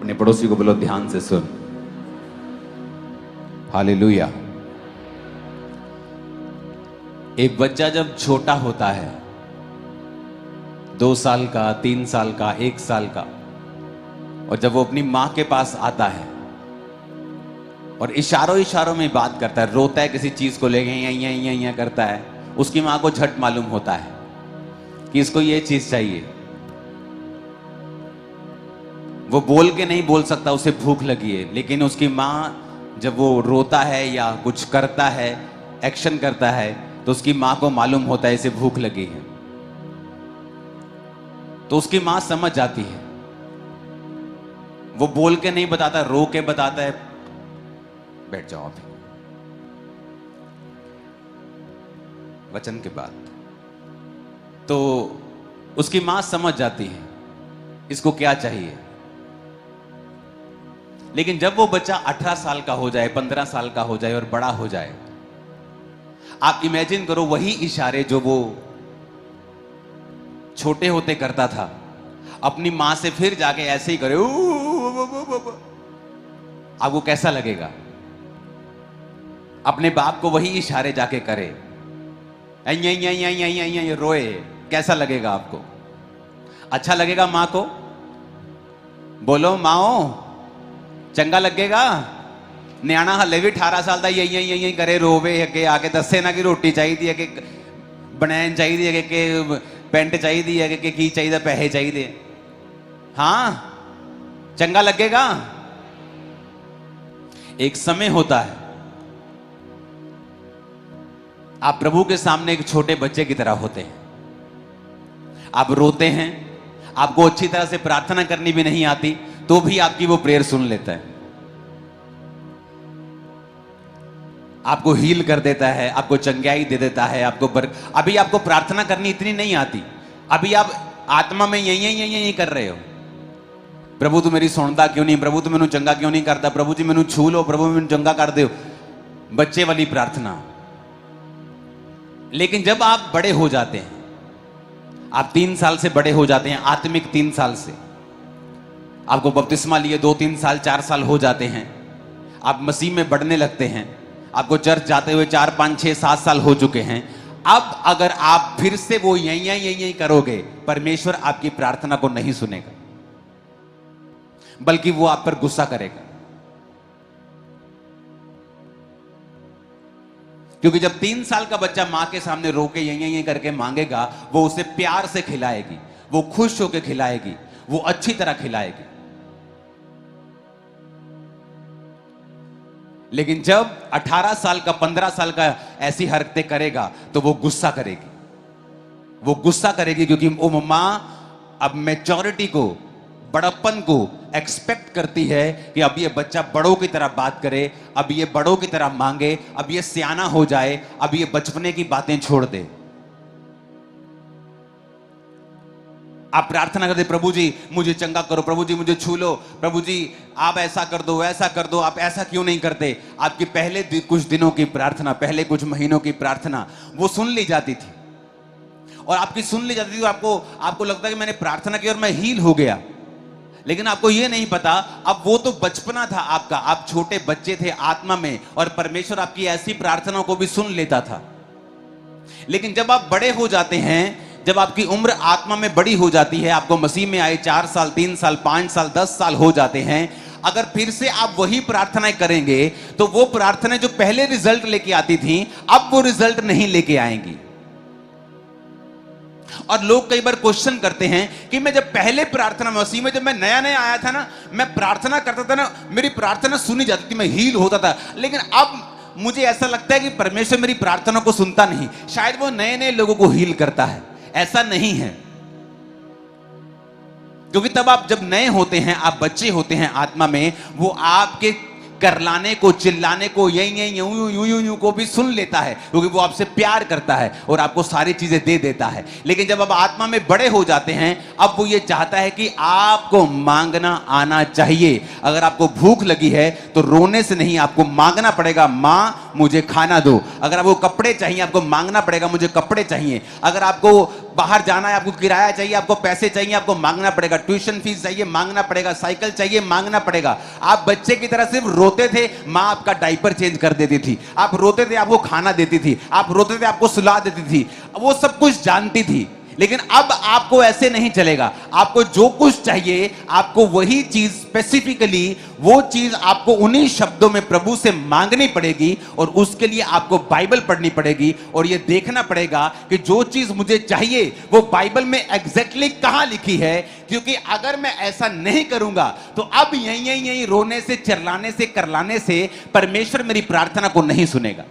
अपने पड़ोसी को बोलो ध्यान से सुन। हालेलुया। एक बच्चा जब छोटा होता है, 2 साल का, 3 साल का, 1 साल का, और जब वो अपनी मां के पास आता है और इशारों इशारों में बात करता है, रोता है किसी चीज को लेके, यहाँ करता है, उसकी मां को झट मालूम होता है कि इसको ये चीज चाहिए। वो बोल के नहीं बोल सकता उसे भूख लगी है, लेकिन उसकी मां जब वो रोता है या कुछ करता है, एक्शन करता है, तो उसकी मां को मालूम होता है इसे भूख लगी है। तो उसकी मां समझ जाती है। वो बोल के नहीं बताता, रो के बताता है, बैठ जाओ अभी, वचन के बाद। तो उसकी मां समझ जाती है इसको क्या चाहिए। लेकिन जब वो बच्चा 18 साल का हो जाए, 15 साल का हो जाए और बड़ा हो जाए, आप इमेजिन करो वही इशारे जो वो छोटे होते करता था, अपनी मां से फिर जाके ऐसे ही करे, आपको कैसा लगेगा? अपने बाप को वही इशारे जाके करे, रोए, कैसा लगेगा आपको? अच्छा लगेगा मां को? बोलो माओ, चंगा लगेगा? न्याणा हले भी 18 साल का यही करे, रोवे अगे आके दसे ना कि रोटी चाहिए, कि बनैन चाहिए, कि पेंट चाहिए, कि की चाहिए, पैसे चाहिए। हाँ, चंगा लगेगा? एक समय होता है आप प्रभु के सामने एक छोटे बच्चे की तरह होते हैं। आप रोते हैं, आपको अच्छी तरह से प्रार्थना करनी भी नहीं आती, तो भी आपकी वो प्रेयर सुन लेता है, आपको हील कर देता है, आपको चंगाई दे देता है, अभी आपको प्रार्थना करनी इतनी नहीं आती, अभी आप आत्मा में यही कर रहे हो, प्रभु तू मेरी सुनता क्यों नहीं, प्रभु तू मैनू चंगा क्यों नहीं करता, प्रभु जी मैनू छू लो, प्रभु मैनू चंगा कर दो, बच्चे वाली प्रार्थना। लेकिन जब आप बड़े हो जाते हैं, आप 3 साल से बड़े हो जाते हैं, आत्मिक 3 साल से, आपको बपतिस्मा लिए 2-3 साल 4 साल हो जाते हैं, आप मसीह में बढ़ने लगते हैं, आपको चर्च जाते हुए 4-5-6-7 साल हो चुके हैं। अब अगर आप फिर से वो यही करोगे, परमेश्वर आपकी प्रार्थना को नहीं सुनेगा, बल्कि वो आप पर गुस्सा करेगा। क्योंकि जब 3 साल का बच्चा मां के सामने रो के यही करके मांगेगा, वो उसे प्यार से खिलाएगी, वो खुश होकर खिलाएगी, वो अच्छी तरह खिलाएगी। लेकिन जब 18 साल का, 15 साल का ऐसी हरकतें करेगा, तो वो गुस्सा करेगी, वो गुस्सा करेगी, क्योंकि वो मां अब मैच्योरिटी को, बड़प्पन को एक्सपेक्ट करती है कि अब ये बच्चा बड़ों की तरह बात करे, अब ये बड़ों की तरह मांगे, अब ये सियाना हो जाए, अब ये बचपने की बातें छोड़ दे। आप प्रार्थना करते, प्रभु जी मुझे चंगा करो, प्रभु जी मुझे छू लो, प्रभु जी आप ऐसा कर दो, वैसा कर दो, आप ऐसा क्यों नहीं करते? आपकी पहले कुछ दिनों की प्रार्थना, पहले कुछ महीनों की प्रार्थना वो सुन ली जाती थी, और आपकी सुन ली जाती थी, आपको लगता है कि मैंने प्रार्थना की और मैं हील हो गया। लेकिन आपको यह नहीं पता, अब वो तो बचपना था आपका, आप छोटे बच्चे थे आत्मा में, और परमेश्वर आपकी ऐसी प्रार्थनाओं को भी सुन लेता था। लेकिन जब आप बड़े हो जाते हैं, जब आपकी उम्र आत्मा में बड़ी हो जाती है, आपको मसीह में आए 4 साल, 3 साल, 5 साल, 10 साल हो जाते हैं, अगर फिर से आप वही प्रार्थनाएं करेंगे, तो वो प्रार्थनाएं जो पहले रिजल्ट लेके आती थी, अब वो रिजल्ट नहीं लेके आएंगी। और लोग कई बार क्वेश्चन करते हैं कि मैं जब पहले प्रार्थना मसीह में, जब मैं नया नया आया था ना, मैं प्रार्थना करता था ना, मेरी प्रार्थना सुनी जाती थी, मैं हील होता था। लेकिन अब मुझे ऐसा लगता है कि परमेश्वर मेरी प्रार्थना को सुनता नहीं, शायद वो नए नए लोगों को हील करता है। ऐसा नहीं है, क्योंकि तब आप जब नए होते हैं, आप बच्चे होते हैं आत्मा में, वो आपके करलाने को, चिल्लाने को, यही यूं को भी सुन लेता है, क्योंकि वो आपसे प्यार करता है और आपको सारी चीजें दे देता है। लेकिन जब आप आत्मा में बड़े हो जाते हैं, अब वो ये चाहता है कि आपको मांगना आना चाहिए। अगर आपको भूख लगी है तो रोने से नहीं, आपको मांगना पड़ेगा, मां मुझे खाना दो। अगर आपको कपड़े चाहिए, आपको मांगना पड़ेगा, मुझे कपड़े चाहिए। अगर आपको बाहर जाना है, आपको किराया चाहिए, आपको पैसे चाहिए, आपको मांगना पड़ेगा। ट्यूशन फीस चाहिए, मांगना पड़ेगा। साइकिल चाहिए, मांगना पड़ेगा। आप बच्चे की तरह सिर्फ रोते थे, मां आपका डायपर चेंज कर देती थी। आप रोते थे, आपको खाना देती थी। आप रोते थे, आपको सुला देती थी। वो सब कुछ जानती थी। लेकिन अब आपको ऐसे नहीं चलेगा। आपको जो कुछ चाहिए, आपको वही चीज स्पेसिफिकली, वो चीज आपको उन्हीं शब्दों में प्रभु से मांगनी पड़ेगी। और उसके लिए आपको बाइबल पढ़नी पड़ेगी और यह देखना पड़ेगा कि जो चीज मुझे चाहिए वो बाइबल में एग्जैक्टली कहां लिखी है। क्योंकि अगर मैं ऐसा नहीं करूंगा तो अब यही रोने से, चिल्लाने से, करलाने से परमेश्वर मेरी प्रार्थना को नहीं सुनेगा।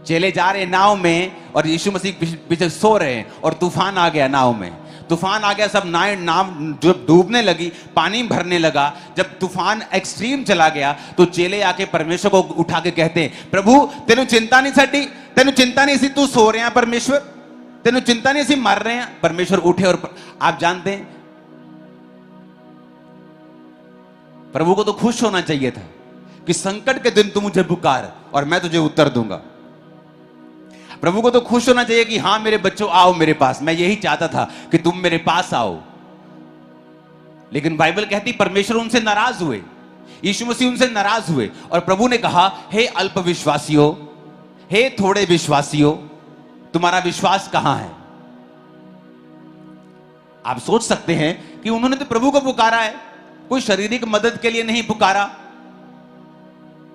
चले जा रहे नाव में और यीशु मसीह पीछे सो रहे हैं और तूफान आ गया नाव में। तूफान आ गया, सब नाव जब डूबने लगी, पानी भरने लगा। जब तूफान एक्सट्रीम चला गया तो चेले आके परमेश्वर को उठा के कहते हैं, प्रभु तेनू चिंता नहीं साडी, तेनू चिंता नहीं सी, तू सो रहे हैं परमेश्वर, तेनू चिंता नहीं सी, मर रहे हैं। परमेश्वर उठे और आप जानते हैं प्रभु को तो खुश होना चाहिए था कि संकट के दिन तू मुझे पुकार और मैं तुझे उत्तर दूंगा। प्रभु को तो खुश होना चाहिए कि हां मेरे बच्चों आओ मेरे पास, मैं यही चाहता था कि तुम मेरे पास आओ। लेकिन बाइबल कहती परमेश्वर उनसे नाराज हुए, यीशु मसीह उनसे नाराज हुए और प्रभु ने कहा, हे अल्प विश्वासियों, हे थोड़े विश्वासियों, तुम्हारा विश्वास कहां है। आप सोच सकते हैं कि उन्होंने तो प्रभु को पुकारा है, कोई शारीरिक मदद के लिए नहीं पुकारा।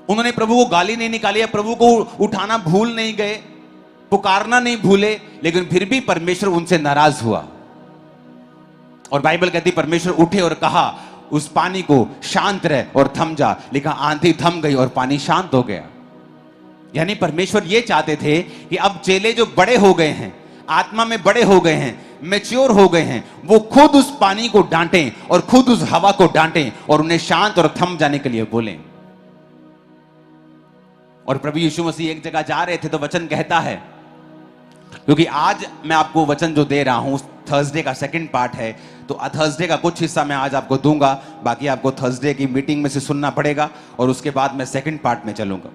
उन्होंने प्रभु को गाली नहीं निकाली, प्रभु को उठाना भूल नहीं गए, पुकारना नहीं भूले, लेकिन फिर भी परमेश्वर उनसे नाराज हुआ। और बाइबल कहती परमेश्वर उठे और कहा उस पानी को शांत रह और थम जा। लिखा आंधी थम गई और पानी शांत हो गया। यानी परमेश्वर ये चाहते थे कि अब चेले जो बड़े हो गए हैं, आत्मा में बड़े हो गए हैं, मैच्योर हो गए हैं, वो खुद उस पानी को डांटें और खुद उस हवा को डांटें और उन्हें शांत और थम जाने के लिए बोलें। और प्रभु यीशु मसीह एक जगह जा रहे थे तो वचन कहता है, क्योंकि आज मैं आपको वचन जो दे रहा हूं थर्सडे का सेकंड पार्ट है, तो थर्सडे का कुछ हिस्सा मैं आज आपको दूंगा, बाकी आपको थर्सडे की मीटिंग में से सुनना पड़ेगा और उसके बाद मैं सेकंड पार्ट में चलूंगा।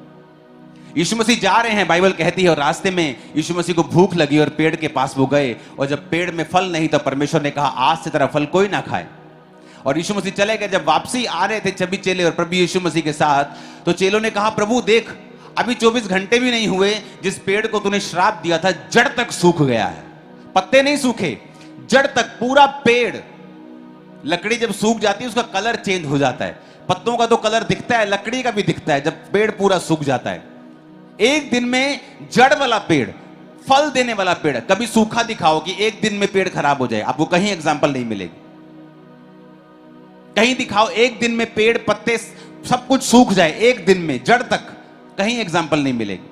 यीशु मसीह जा रहे हैं, बाइबल कहती है, और रास्ते में यीशु मसीह को भूख लगी और पेड़ के पास वो गए और जब पेड़ में फल नहीं तो परमेश्वर ने कहा आज से तेरा फल कोई ना खाए। और यीशु मसीह चले गए। जब वापसी आ रहे थे सभी चेले और प्रभु यीशु मसीह के साथ, तो चेलों ने कहा प्रभु देख, अभी 24 घंटे भी नहीं हुए, जिस पेड़ को तूने श्राप दिया था जड़ तक सूख गया है। पत्ते नहीं सूखे, जड़ तक पूरा पेड़। लकड़ी जब सूख जाती है उसका कलर चेंज हो जाता है, पत्तों का तो कलर दिखता है, लकड़ी का भी दिखता है जब पेड़ पूरा सूख जाता है। एक दिन में जड़ वाला पेड़, फल देने वाला पेड़, कभी सूखा दिखाओ कि एक दिन में पेड़ खराब हो जाए, आपको कहीं एग्जांपल नहीं मिलेगी। कहीं दिखाओ एक दिन में पेड़, पत्ते सब कुछ सूख जाए एक दिन में जड़ तक, कहीं एग्जांपल नहीं मिलेगी।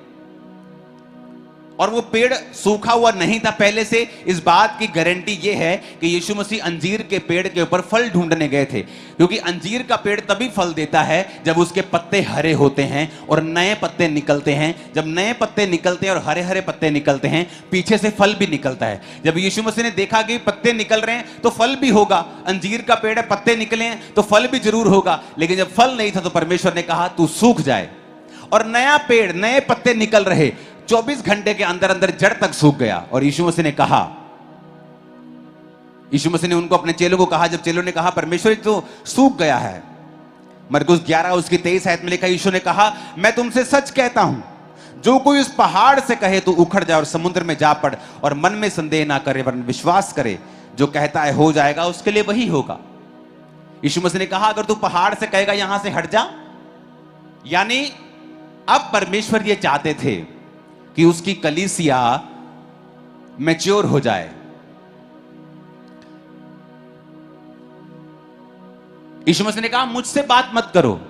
और वो पेड़ सूखा हुआ नहीं था पहले से। इस बात की गारंटी ये है कि यीशु मसीह अंजीर के पेड़ के ऊपर फल ढूंढने गए थे, क्योंकि अंजीर का पेड़ तभी फल देता है जब उसके पत्ते हरे होते हैं और नए पत्ते निकलते हैं। जब नए पत्ते निकलते हैं और हरे हरे पत्ते निकलते हैं, पीछे से फल भी निकलता है। जब यीशु मसीह ने देखा कि पत्ते निकल रहे हैं तो फल भी होगा, अंजीर का पेड़ है, पत्ते निकले हैं तो फल भी जरूर होगा। लेकिन जब फल नहीं था तो परमेश्वर ने कहा तू सूख जाए, और नया पेड़, नए पत्ते निकल रहे, 24 घंटे के अंदर अंदर जड़ तक सूख गया। और यीशु मसीह ने कहा, यीशु मसीह ने उनको, अपने चेलों को कहा, जब चेलों ने कहा परमेश्वर तो सूख गया है, मरकुस 11 उसकी 23 आयत में लिखा, यीशु ने कहा मैं तुमसे सच कहता हूं, जो कोई उस पहाड़ से कहे तो उखड़ जाए और समुद्र में जा पड़ और मन में संदेह ना करे वरन विश्वास करे, जो कहता है हो जाएगा, उसके लिए वही होगा। यीशु मसीह ने कहा अगर तू पहाड़ से कहेगा यहां से हट जा, यानी अब परमेश्वर ये चाहते थे कि उसकी कलीसिया मैच्योर हो जाए। यीशु मसीह ने कहा मुझसे बात मत करो,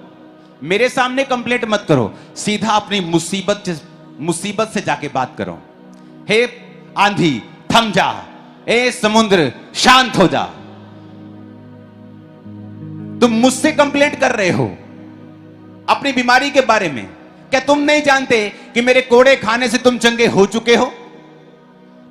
मेरे सामने कंप्लेंट मत करो, सीधा अपनी मुसीबत से जाके बात करो। हे आंधी थम जा, ए समुद्र शांत हो जा। तुम मुझसे कंप्लेंट कर रहे हो अपनी बीमारी के बारे में। क्या तुम नहीं जानते कि मेरे कोड़े खाने से तुम चंगे हो चुके हो?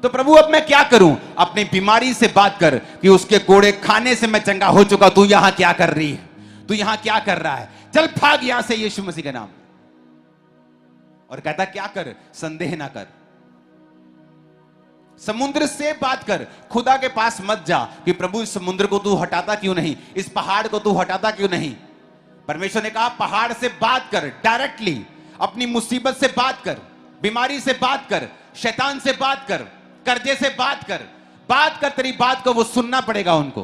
तो प्रभु अब मैं क्या करूं? अपनी बीमारी से बात कर कि उसके कोड़े खाने से मैं चंगा हो चुका। तू यहां क्या कर रही है? तू यहां क्या कर रहा है? चल भाग यहां से यीशु मसीह के नाम। और कहता क्या कर? संदेह ना कर, समुद्र से बात कर। खुदा के पास मत जा कि प्रभु इस समुद्र को तू हटाता क्यों नहीं, इस पहाड़ को तू हटाता क्यों नहीं। परमेश्वर ने कहा पहाड़ से बात कर, डायरेक्टली अपनी मुसीबत से बात कर, बीमारी से बात कर, शैतान से बात कर, कर्जे से बात कर। बात कर, तेरी बात को वो सुनना पड़ेगा उनको।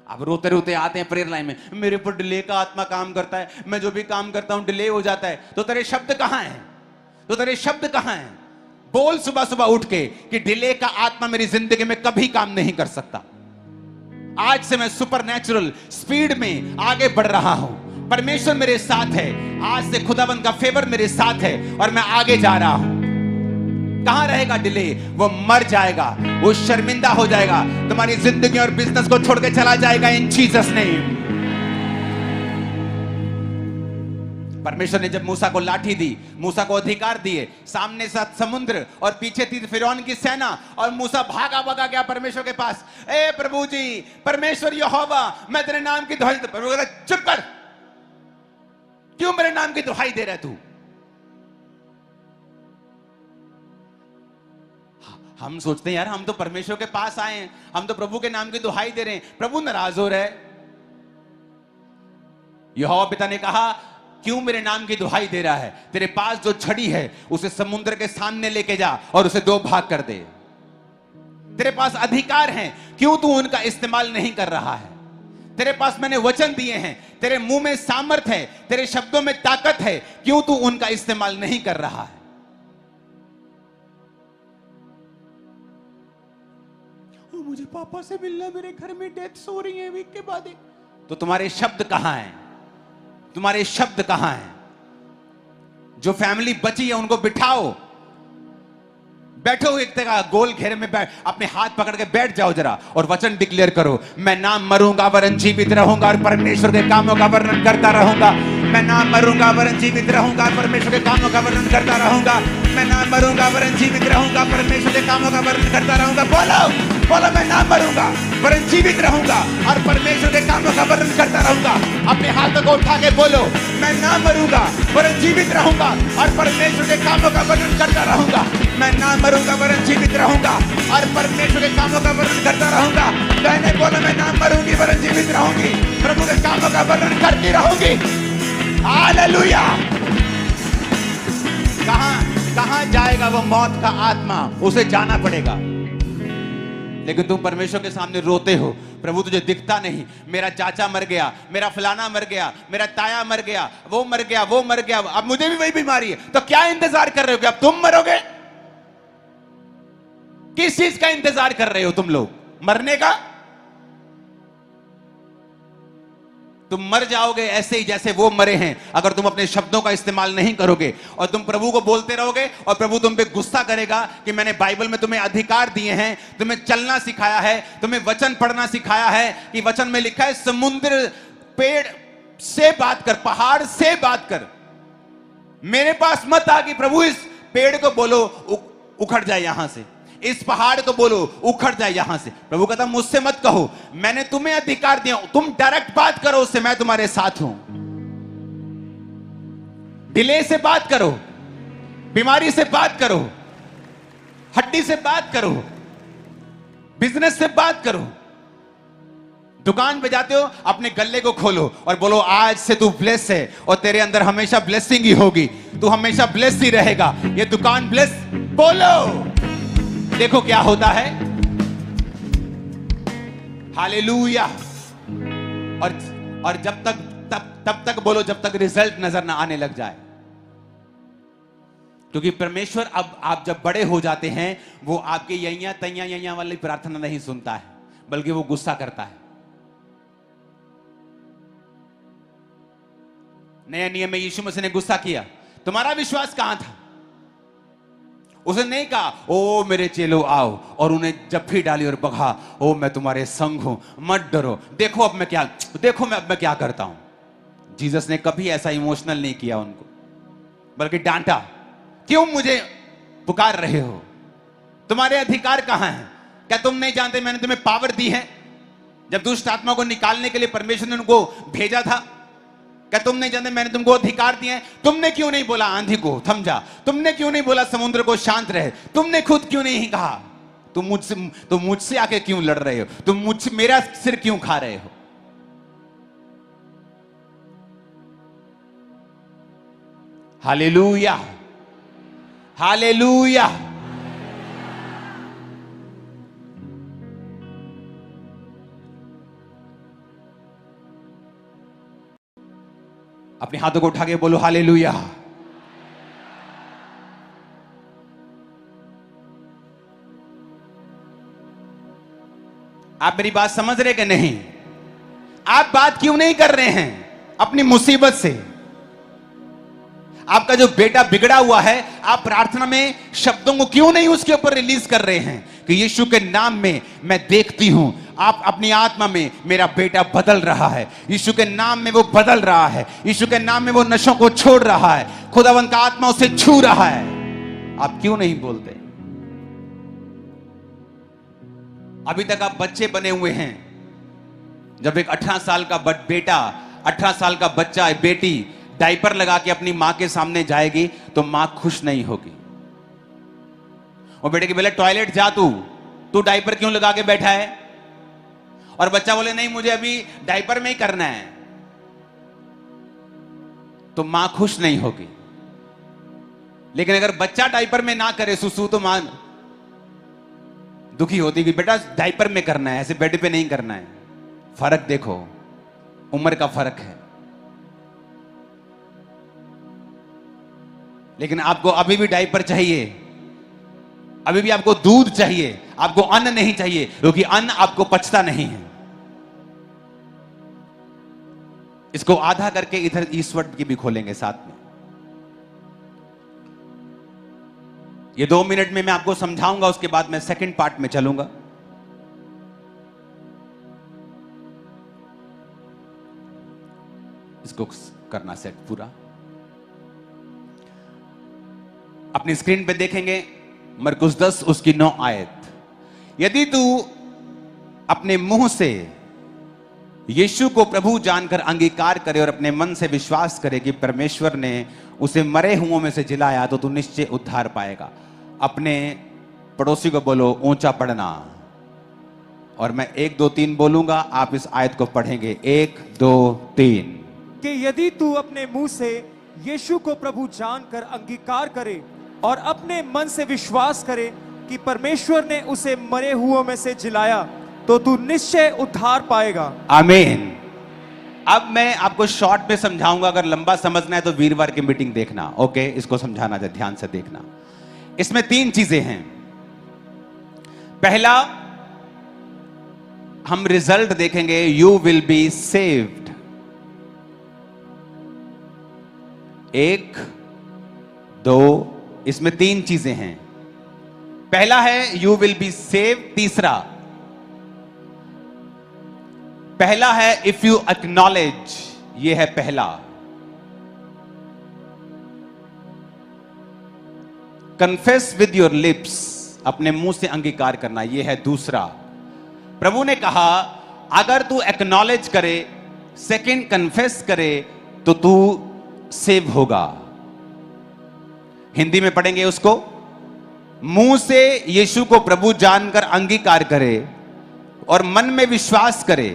अब रोते रोते आते हैं प्रेयर लाइन में, मेरे पर डिले का आत्मा काम करता है, मैं जो भी काम करता हूं डिले हो जाता है। तो तेरे शब्द कहां हैं? तो तेरे शब्द कहां हैं? बोल सुबह सुबह उठ के कि डिले का आत्मा मेरी जिंदगी में कभी काम नहीं कर सकता। आज से मैं सुपरनैचुरल स्पीड में आगे बढ़ रहा हूं। परमेश्वर मेरे साथ है। आज से खुदाबंद का फेवर मेरे साथ है और मैं आगे जा रहा हूं। कहां रहेगा डिले? वो मर जाएगा, वो शर्मिंदा हो जाएगा, तुम्हारी जिंदगी और बिजनेस को छोड़ के चला जाएगा इन जीसस नेम। परमेश्वर ने जब मूसा को लाठी दी, मूसा को अधिकार दिए, सामने साथ समुद्र और पीछे थी फिरौन की सेना, और मूसा भागा भागा गया परमेश्वर के पास। ए प्रभु जी, परमेश्वर यहोवा, मैं तेरे नाम की दुहाई। प्रभु कहता चुप कर, क्यों मेरे नाम की दुहाई दे रहा है तू? हम सोचते हैं यार हम तो परमेश्वर के पास आए हैं, हम तो प्रभु के नाम की दुहाई दे रहे हैं, प्रभु नाराज हो रहा है। यहोवा पिता ने कहा क्यों मेरे नाम की दुहाई दे रहा है? तेरे पास जो छड़ी है उसे समुद्र के सामने लेके जा और उसे दो भाग कर दे। तेरे पास अधिकार है, क्यों तू उनका इस्तेमाल नहीं कर रहा है? तेरे पास मैंने वचन दिए हैं, तेरे मुंह में सामर्थ है, तेरे शब्दों में ताकत है, क्यों तू उनका इस्तेमाल नहीं कर रहा है? मुझे पापा से मिलना, मेरे घर में डेथ्स हो रही है वीक के बाद। तो तुम्हारे शब्द कहां हैं? तुम्हारे शब्द कहां हैं? जो फैमिली बची है उनको बिठाओ, बैठो एक जगह गोल घेरे में बैठ, अपने हाथ पकड़ के बैठ जाओ जरा और वचन डिक्लेयर करो, मैं ना मरूंगा वरन जीवित रहूंगा और परमेश्वर के कामों का वर्णन करता रहूंगा। मैं ना मरूंगा वरन जीवित रहूंगा और परमेश्वर के कामों का वर्णन करता रहूंगा। मैं ना मरूंगा वरन जीवित रहूंगा, परमेश्वर के कामों का वर्णन करता रहूंगा। बोलो बोलो, मैं ना मरूंगा वरन जीवित रहूंगा और परमेश्वर के कामों का वर्णन करता रहूंगा। अपने हाथों को उठा के बोलो, मैं ना मरूंगा वरन जीवित रहूंगा और परमेश्वर के कामों का वर्णन करता रहूंगा। मैं ना मरूंगा वरन जीवित रहूंगा और परमेश्वर के कामों का वर्णन करता रहूंगा। मैंने बोला मैं ना मरूंगी वरन जीवित रहूंगी, प्रभु के कामों का वर्णन करती रहूंगी। हालेलुया। कहां जाएगा वो मौत का आत्मा? उसे जाना पड़ेगा। लेकिन तुम परमेश्वर के सामने रोते हो, प्रभु तुझे दिखता नहीं, मेरा चाचा मर गया, मेरा फलाना मर गया, मेरा ताया मर गया, वो मर गया, वो मर गया, अब मुझे भी वही बीमारी है। तो क्या इंतजार कर रहे हो कि अब तुम मरोगे? किस चीज का इंतजार कर रहे हो तुम लोग? मरने का? तुम मर जाओगे ऐसे ही जैसे वो मरे हैं अगर तुम अपने शब्दों का इस्तेमाल नहीं करोगे और तुम प्रभु को बोलते रहोगे और प्रभु तुम पे गुस्सा करेगा कि मैंने बाइबल में तुम्हें अधिकार दिए हैं, तुम्हें चलना सिखाया है, तुम्हें वचन पढ़ना सिखाया है कि वचन में लिखा है समुद्र पेड़ से बात कर, पहाड़ से बात कर। मेरे पास मत आ कि प्रभु इस पेड़ को बोलो उखड़ जाए यहां से, इस पहाड़ को बोलो उखड़ जाए यहां से। प्रभु कहता मुझसे मत कहो, मैंने तुम्हें अधिकार दिया, तुम डायरेक्ट बात करो उससे, मैं तुम्हारे साथ हूं। डिले से बात करो, बीमारी से बात करो, हड्डी से बात करो, बिजनेस से बात करो। दुकान पे जाते हो, अपने गल्ले को खोलो और बोलो आज से तू ब्लेस है और तेरे अंदर हमेशा ब्लेसिंग ही होगी, तू हमेशा ब्लेस ही रहेगा, ये दुकान ब्लेस। बोलो, देखो क्या होता है। हालेलुया। और जब तक तब तक बोलो जब तक रिजल्ट नजर ना आने लग जाए, क्योंकि परमेश्वर अब आप जब बड़े हो जाते हैं वो आपके यैया तैया यैया वाली प्रार्थना नहीं सुनता है, बल्कि वो गुस्सा करता है। नया नियम में यीशु मसीह ने गुस्सा किया, तुम्हारा विश्वास कहां था? उसने नहीं कहा ओ मेरे चेलो आओ और उन्हें जप्फी डाली और बगा, ओ मैं तुम्हारे संग हूं, मत डरो, देखो अब मैं क्या करता हूं। जीसस ने कभी ऐसा इमोशनल नहीं किया उनको, बल्कि डांटा, क्यों मुझे पुकार रहे हो, तुम्हारे अधिकार कहां है? क्या तुम नहीं जानते मैंने तुम्हें पावर दी है? जब दुष्ट आत्मा को निकालने के लिए परमेश्वर ने उनको भेजा था, क्या तुम नहीं जानते मैंने तुमको अधिकार दिए हैं? तुमने क्यों नहीं बोला आंधी को थम जा? तुमने क्यों नहीं बोला समुद्र को शांत रहे? तुमने खुद क्यों नहीं कहा? तुम मुझसे आके क्यों लड़ रहे हो? तुम मुझसे मेरा सिर क्यों खा रहे हो? Hallelujah, hallelujah. अपने हाथों को उठा के बोलो हालेलुया। आप मेरी बात समझ रहे कि नहीं? आप बात क्यों नहीं कर रहे हैं अपनी मुसीबत से? आपका जो बेटा बिगड़ा हुआ है, आप प्रार्थना में शब्दों को क्यों नहीं उसके ऊपर रिलीज कर रहे हैं कि यीशु के नाम में मैं देखती हूं आप अपनी आत्मा में मेरा बेटा बदल रहा है, यीशु के नाम में वो बदल रहा है, यीशु के नाम में वो नशों को छोड़ रहा है, खुदावंत का आत्मा उसे छू रहा है। आप क्यों नहीं बोलते? अभी तक आप बच्चे बने हुए हैं। जब एक 18 साल का बेटा, 18 साल का बच्चा, बेटी डायपर लगा के अपनी मां के सामने जाएगी तो मां खुश नहीं होगी। और बेटे के बोले टॉयलेट जा, तू डायपर क्यों लगा के बैठा है? और बच्चा बोले नहीं मुझे अभी डायपर में ही करना है, तो मां खुश नहीं होगी। लेकिन अगर बच्चा डायपर में ना करे सुसु, तो मां दुखी होती कि बेटा डायपर में करना है, ऐसे बेड पे नहीं करना है। फर्क देखो, उम्र का फर्क है। लेकिन आपको अभी भी डायपर चाहिए, अभी भी आपको दूध चाहिए, आपको अन्न नहीं चाहिए, क्योंकि अन्न आपको पचता नहीं है। इसको आधा करके इधर ईश्वर की भी खोलेंगे साथ में। ये 2 मिनट में मैं आपको समझाऊंगा, उसके बाद मैं सेकंड पार्ट में चलूंगा। इसको करना सेट पूरा। अपनी स्क्रीन पे देखेंगे मरकुस 10 उसकी 9 आयत। यदि तू अपने मुंह से यीशु को प्रभु जानकर अंगीकार करे और अपने मन से विश्वास करे कि परमेश्वर ने उसे मरे हुओं में से जिलाया, तो तू निश्चय उद्धार पाएगा। अपने पड़ोसी को बोलो ऊंचा पढ़ना, और मैं 1 2 3 बोलूंगा, आप इस आयत को पढ़ेंगे। 1 2 3 कि यदि तू अपने मुंह से यीशु को प्रभु जानकर अंगीकार करे और अपने मन से विश्वास करे कि परमेश्वर ने उसे मरे हुओं में से जिलाया, तो तू निश्चय उद्धार पाएगा। आमीन। अब मैं आपको शॉर्ट में समझाऊंगा, अगर लंबा समझना है तो वीरवार की मीटिंग देखना। ओके, इसको समझाना है, ध्यान से देखना। इसमें 3 चीजें हैं। पहला, हम रिजल्ट देखेंगे, यू विल बी सेव्ड। 1 2, इसमें 3 चीजें हैं। पहला है यू विल बी सेव्ड। तीसरा, पहला है इफ यू एक्नॉलेज, ये है पहला। कन्फेस विद योर लिप्स, अपने मुंह से अंगीकार करना, ये है दूसरा। प्रभु ने कहा अगर तू एक्नॉलेज करे, सेकंड कन्फेस करे, तो तू सेव होगा। हिंदी में पढ़ेंगे उसको। मुंह से यीशु को प्रभु जानकर अंगीकार करे और मन में विश्वास करे,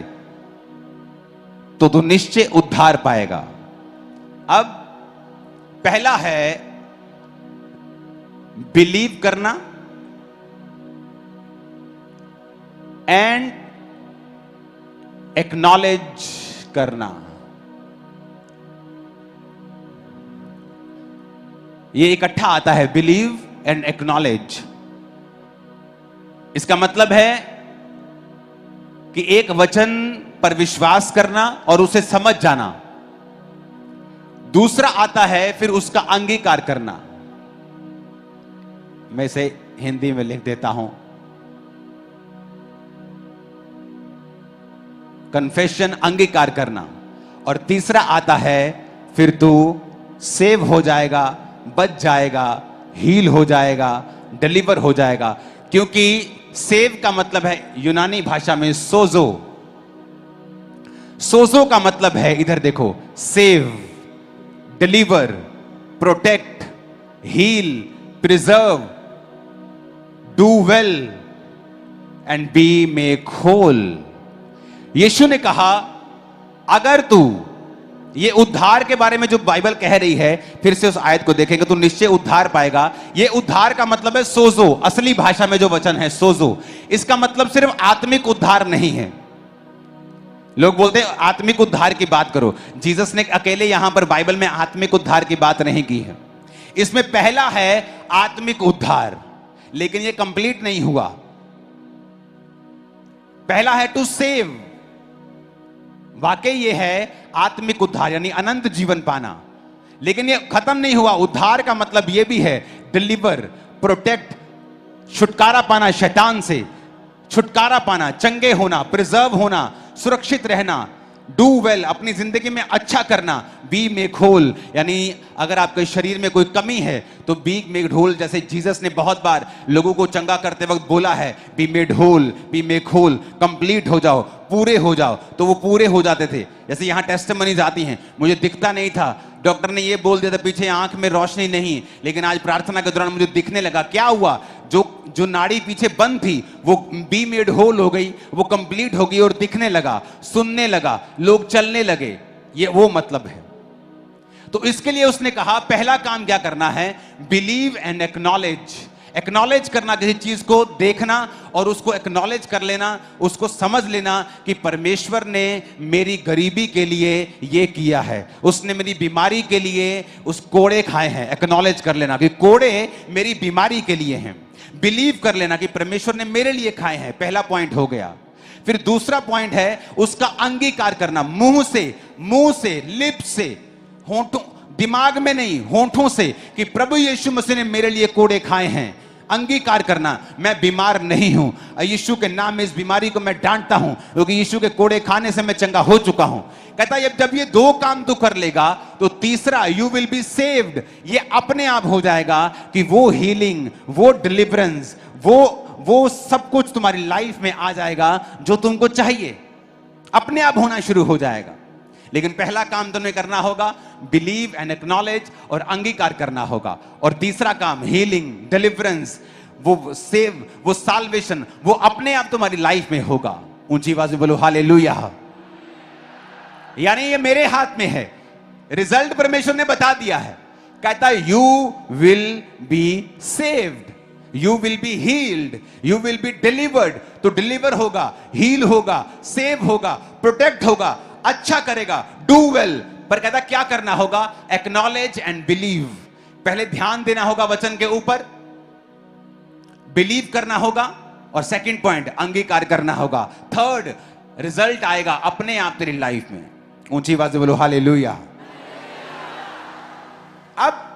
तो तू निश्चय उद्धार पाएगा। अब पहला है बिलीव करना एंड एक्नॉलेज करना। ये इकट्ठा आता है, बिलीव एंड एक्नॉलेज। इसका मतलब है कि एक वचन पर विश्वास करना और उसे समझ जाना। दूसरा आता है फिर उसका अंगीकार करना। मैं इसे हिंदी में लिख देता हूं। कन्फेशन, अंगीकार करना। और तीसरा आता है फिर तू सेव हो जाएगा, बच जाएगा, हील हो जाएगा, डिलीवर हो जाएगा। क्योंकि सेव का मतलब है यूनानी भाषा में सोजो। सोजो का मतलब है, इधर देखो, save, deliver, protect, heal, preserve, do well and be make whole. यीशु ने कहा अगर तू ये उद्धार के बारे में जो बाइबल कह रही है, फिर से उस आयत को देखेंगे तो निश्चय उद्धार पाएगा। ये उद्धार का मतलब है सोजो। असली भाषा में जो वचन है सोजो, इसका मतलब सिर्फ आत्मिक उद्धार नहीं है। लोग बोलते हैं आत्मिक उद्धार की बात करो। जीसस ने अकेले यहां पर बाइबल में आत्मिक उद्धार की बात नहीं की है। इसमें पहला है आत्मिक उद्धार, लेकिन यह कंप्लीट नहीं हुआ। पहला है टू सेव। वाकई यह है आत्मिक उद्धार यानी अनंत जीवन पाना, लेकिन यह खत्म नहीं हुआ। उद्धार का मतलब यह भी है डिलीवर, प्रोटेक्ट, छुटकारा पाना, शैतान से छुटकारा पाना, चंगे होना, प्रिजर्व होना, सुरक्षित रहना, डू वेल, अपनी जिंदगी में अच्छा करना, बी मेक होल, यानी अगर आपके शरीर में कोई कमी है तो बी मेड होल। जैसे जीसस ने बहुत बार लोगों को चंगा करते वक्त बोला है be made whole, be make whole, complete हो जाओ, पूरे हो जाओ, तो वो पूरे हो जाते थे। जैसे यहां टेस्टिमनीज आती हैं, मुझे दिखता नहीं था, डॉक्टर ने ये बोल दिया था पीछे आंख में रोशनी नहीं, लेकिन आज प्रार्थना के दौरान मुझे दिखने लगा। क्या हुआ? जो नाड़ी पीछे बंद थी वो बी मेड होल हो गई, वो कंप्लीट हो गई और दिखने लगा, सुनने लगा, लोग चलने लगे। ये वो मतलब है। तो इसके लिए उसने कहा पहला काम क्या करना है? Believe and acknowledge. एक्नॉलेज करना, किसी चीज को देखना और उसको एक्नॉलेज कर लेना, उसको समझ लेना कि परमेश्वर ने मेरी गरीबी के लिए ये किया है, उसने मेरी बीमारी के लिए उस कोड़े खाए हैं। एक्नॉलेज कर लेना कि कोड़े मेरी बीमारी के लिए हैं। बिलीव कर लेना कि परमेश्वर ने मेरे लिए खाए हैं। पहला पॉइंट हो गया। फिर दूसरा पॉइंट है उसका अंगीकार करना, मुंह से, लिप से, होंठों, दिमाग में नहीं, होंठों से, कि प्रभु यीशु मसीह ने मेरे लिए कोड़े खाए हैं। अंगीकार करना, मैं बीमार नहीं हूं, यीशु के नाम में इस बीमारी को मैं डांटता हूं, क्योंकि यीशु के कोड़े खाने से मैं चंगा हो चुका हूं। कहता है जब ये दो काम तू कर लेगा तो तीसरा, यू विल बी सेव्ड, ये अपने आप हो जाएगा कि वो हीलिंग, वो डिलीवरेंस, वो सब कुछ तुम्हारी लाइफ में आ जाएगा जो तुमको चाहिए, अपने आप होना शुरू हो जाएगा। लेकिन पहला काम तुम्हें करना होगा बिलीव एंड एक्नॉलेज, और अंगीकार करना होगा। और तीसरा काम हीलिंग, डिलीवरेंस, वो सेव, वो साल्वेशन, वो अपने आप तुम्हारी लाइफ में होगा। ऊंची आवाज में बोलो हालेलुया। यानी ये मेरे हाथ में है, रिजल्ट परमेश्वर ने बता दिया है। कहता है you will be saved, you will be healed, you will be delivered. तो डिलीवर होगा, हील होगा, सेव होगा, प्रोटेक्ट होगा, अच्छा करेगा, डू वेल। पर कहता क्या करना होगा? Acknowledge and believe. पहले ध्यान देना होगा वचन के ऊपर, बिलीव करना होगा, और सेकंड पॉइंट अंगीकार करना होगा। थर्ड, रिजल्ट आएगा अपने आप तेरी लाइफ में। ऊंची आवाज से बोलो हालेलुया। अब